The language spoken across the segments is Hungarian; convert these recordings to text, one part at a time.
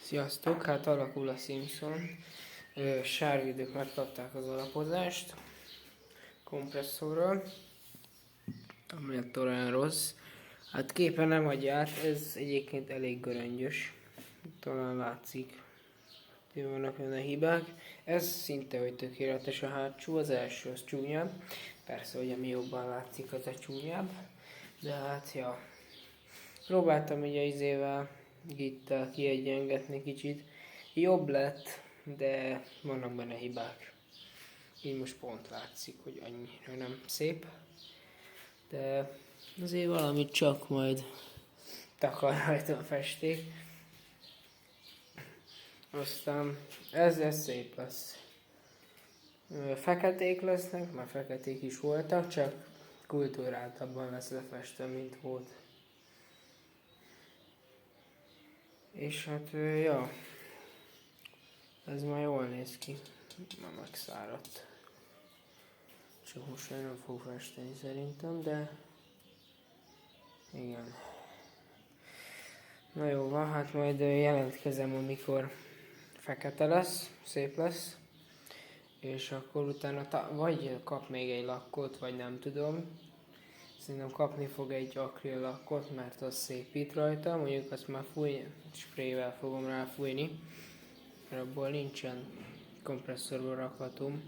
Sziasztok! Hát alakul a Simpson. Sárvidők megkapták az alapozást kompresszorral, ami attól olyan rossz. Hát képen nem adja át, ez egyébként elég göröngyös. Talán látszik, hogy vannak benne hibák. Ez szinte hogy tökéletes a hátsó, az első az csúnyább. Persze, hogy ami jobban látszik, az a csúnyább. De hát, ja. Próbáltam ugye izével, gittel kiegyengetni kicsit. Jobb lett, de vannak benne hibák. Így most pont látszik, hogy annyira nem szép. De azért valamit csak majd takar rajta a festék. Aztán ez szép lesz. Feketék lesznek, már feketék is voltak, csak kultúráltabban lesz lefestve, mint volt. És hát, ja, ez már jól néz ki, már megszáradt. Csak most már nem fog festeni szerintem, de igen. Na jó van, hát majd jelentkezem, amikor fekete lesz, szép lesz. És akkor utána vagy kap még egy lakkot, vagy nem tudom. Szerintem kapni fog egy akril lakkot, mert az szépít rajta. Mondjuk azt már sprayvel fogom ráfújni, mert abból nincsen kompresszorba rakhatom.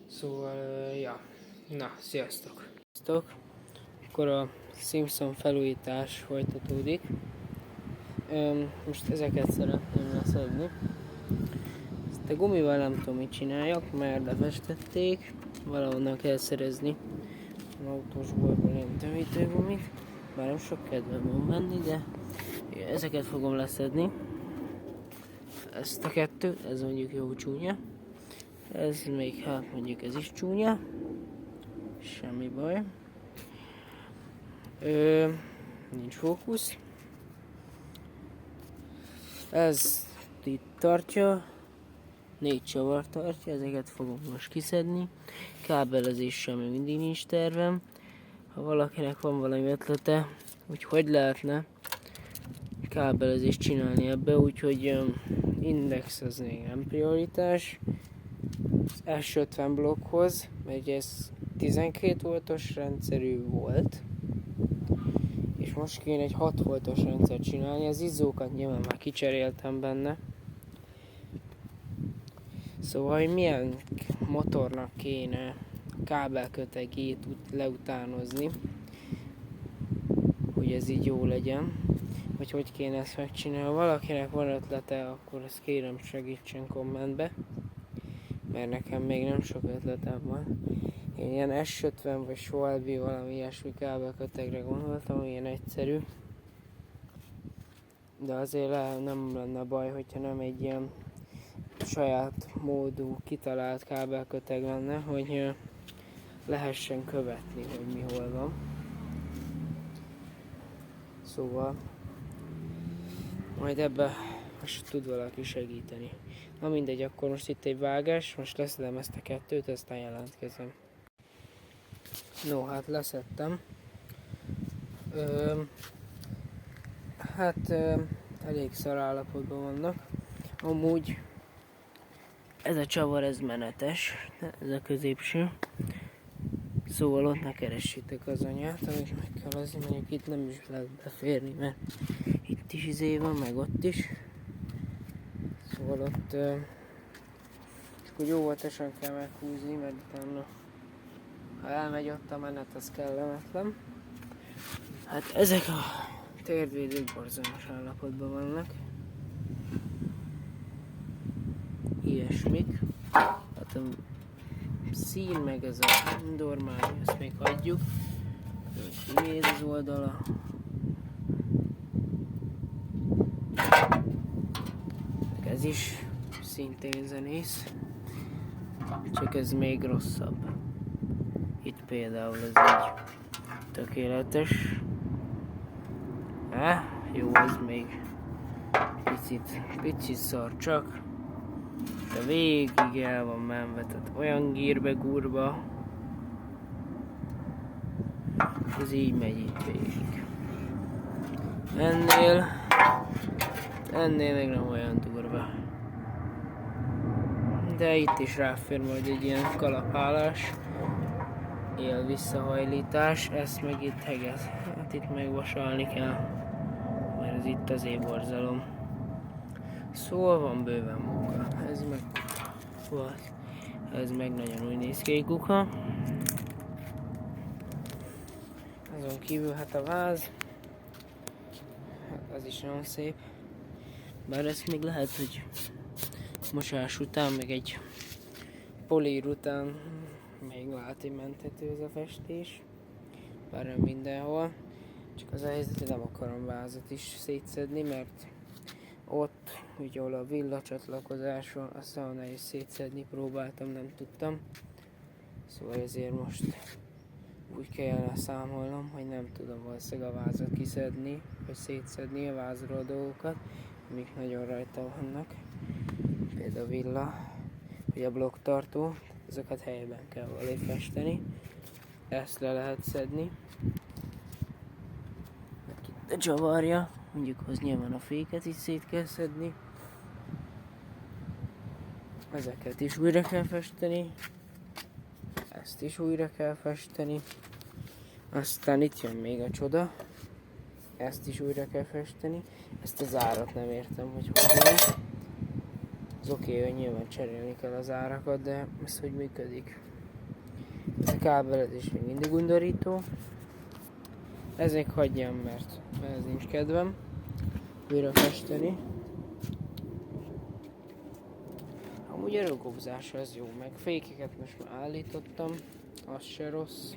Szóval, ja. Na, sziasztok! Sziasztok! Akkor a Simpson felújítás folytatódik. Most ezeket szeretném leszedni. Ezt a gumival nem tudom mit csináljak, mert lefestették. Valahonnan kell szerezni az autós boltból ilyen tevítőgumit. Bár nem sok kedvem van menni, de ezeket fogom leszedni. Ezt a kettőt, ez mondjuk jó csúnya. Ez még, hát mondjuk ez is csúnya. Semmi baj. Nincs fókusz. Ez itt tartja. 4 csavar tartja, ezeket fogom most kiszedni. Kábelezéssel még mindig nincs tervem. Ha valakinek van valami ötlete, hogy lehetne kábelezést csinálni ebbe, úgyhogy index az még nem prioritás. Az S50 blokkhoz, mert ez 12 voltos rendszerű volt, és most kéne egy 6 voltos rendszert csinálni, az izzókat nyilván már kicseréltem benne. Szóval, hogy milyen motornak kéne a kábelkötegét leutánozni, hogy ez így jó legyen, vagy hogy kéne ezt megcsinálni. Ha valakinek van ötlete, akkor ezt kérem segítsen kommentbe, mert nekem még nem sok ötletem van. Én ilyen S50 vagy Schwalbe valami ilyesmi kábelkötegre gondoltam, ilyen egyszerű. De azért nem lenne baj, hogyha nem egy ilyen saját módú kitalált kábelköteg lenne, hogy lehessen követni, hogy mi hol van. Szóval majd ebbe most tud valaki segíteni. Na mindegy, akkor most itt egy vágás, most leszedem ezt a kettőt, aztán jelentkezem. No, hát leszettem. Elég szar állapotban vannak. Amúgy ez a csavar, ez menetes, ez a középső. Szóval ott ne keressétek az anyát, amit meg kell hozni, mondjuk itt nem is lehet beférni, mert itt is izé van, meg ott is. Szóval ott csak úgy óvatosan kell meghúzni, mert utána ha elmegy ott a menet, az kellemetlen. Hát ezek a térdvédők borzalmas állapotban vannak. Ilyesmik. Hát a szín meg ez a normális, ezt még hagyjuk. Kinéz az oldala. Ez is szintén zenész. Csak ez még rosszabb. Itt például ez így tökéletes. Jó, ez még picit szar csak. De végig el van menve, tehát olyan gírbe-gurba. Ez így megy itt végig. Ennél ennél még nem olyan durva. De itt is ráfér majd egy ilyen kalapálás, él visszahajlítás, ezt meg itt hegez. Hát itt megvasalni kell, mert ez itt az éborzalom. Szóval van bőven munka. Ez meg nagyon úgy néz ki egy kuka. Azon kívül hát a váz, hát az is nagyon szép. Bár ezt még lehet, hogy mosás után, meg egy polír után még lehet, hogy menthető ez a festés. Bár nem mindenhol. Csak az a helyzet, hogy nem akarom vázat is szétszedni, mert ott, ugye ahol a villa csatlakozáson, azt nagyon nehéz szétszedni, próbáltam, nem tudtam. Szóval ezért most úgy kellene számolnom, hogy nem tudom valószínűleg a vázat kiszedni, vagy szétszedni a vázról a dolgokat, amik nagyon rajta vannak. Például a villa, vagy a blokktartó, azokat helyben kell valahogy festeni. Ezt le lehet szedni. Itt a csavarja, mondjuk az nyilván a féket is szét kell szedni. Ezeket is újra kell festeni. Ezt is újra kell festeni. Aztán itt jön még a csoda. Ezt is újra kell festeni. Ezt az árat nem értem, hogy van. Az oké, hogy nyilván cserélni kell az árakat, de ez hogy működik. A kábelezés még mindig undorító. Ez még hagyjam, mert ez nincs kedvem újra festeni. Amúgy a rugózás az jó, meg fékeket most már állítottam, az se rossz.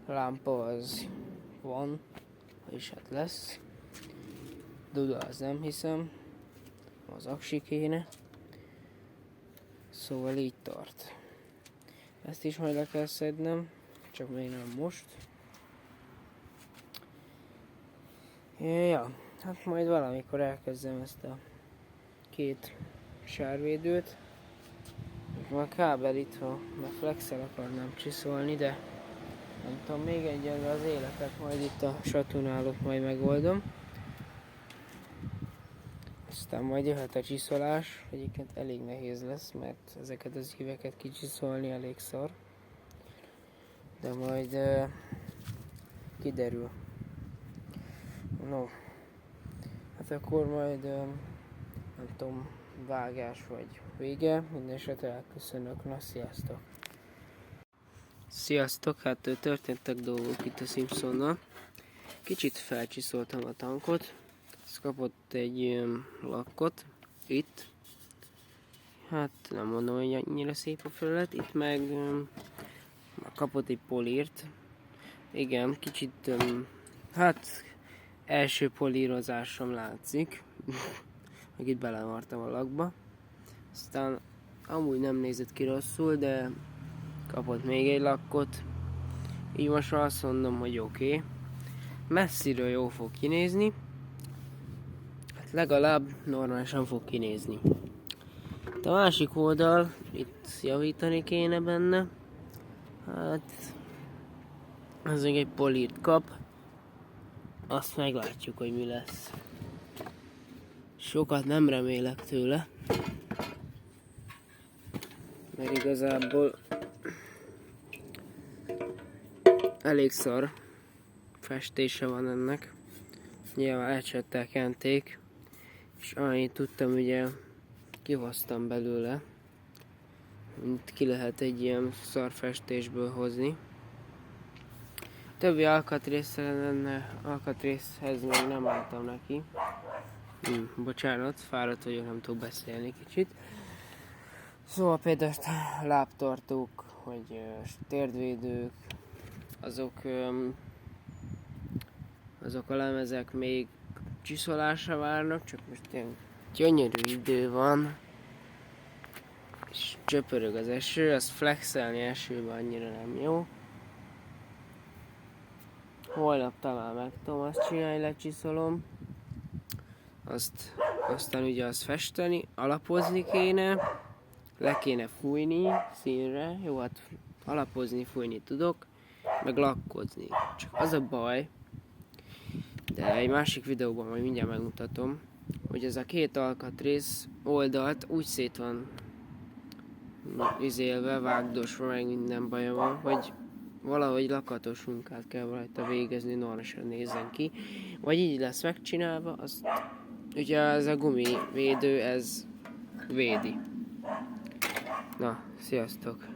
A lámpa az van, és hát lesz. Duda az nem hiszem, az aksi kéne. Szóval így tart. Ezt is majd le kell szednem, csak még nem most. Ja, hát majd valamikor elkezdem ezt a két sárvédőt. A kábel itt van, mert flexel akarnám csiszolni, de nem tudom, még egyelőre az életet majd itt a satunálót majd megoldom. Aztán majd jöhet a csiszolás, egyébként elég nehéz lesz, mert ezeket az híveket kicsiszolni elég szar. De majd kiderül. No, hát akkor majd nem tudom, vágás vagy vége. Mindenesetre elköszönök, na sziasztok! Sziasztok, hát történtek dolgok itt a Simpsonnal. Kicsit felcsiszoltam a tankot. Ez kapott egy lakkot itt. Hát nem mondom, hogy annyira szép a felület. Itt meg kapott egy polírt. Igen, kicsit hát első polírozásom látszik. Meg itt belemartam a lakba. Aztán amúgy nem nézett ki rosszul, de kapott még egy lakkot. Így most azt mondom, hogy oké. Messziről jó fog kinézni. Hát legalább normálisan fog kinézni. A másik oldal, itt javítani kéne benne. Hát az még egy polírt kap. Azt meglátjuk, hogy mi lesz. Sokat nem remélek tőle. Mert igazából elég szar festése van ennek. Nyilván elcsettel kenték. És annyit tudtam, ugye kihoztam belőle. Itt ki lehet egy ilyen szar festésből hozni. Többi alkatrészhez még nem álltam neki. Bocsánat, fáradt vagyok, nem tudok beszélni kicsit. Szóval például a lábtartók, vagy térdvédők, azok a lemezek még csiszolásra várnak, csak most ilyen gyönyörű idő van, és csöpörög az eső, azt flexelni esőben annyira nem jó. Holnap talán meg tudom azt csinálni, lecsiszolom. Aztán ugye azt festeni, alapozni kéne, le kéne fújni színre, jó, hát alapozni, fújni tudok, meg lakkozni. Csak az a baj, De egy másik videóban majd mindjárt megmutatom, hogy ez a két alkatrész oldalt úgy szét van izélve, vágdosva, meg minden baja van, hogy valahogy lakatos munkát kell rajta végezni, normálisan nézzen ki. Vagy így lesz megcsinálva, azt ugye ez a gumivédő, ez védi. Na, sziasztok!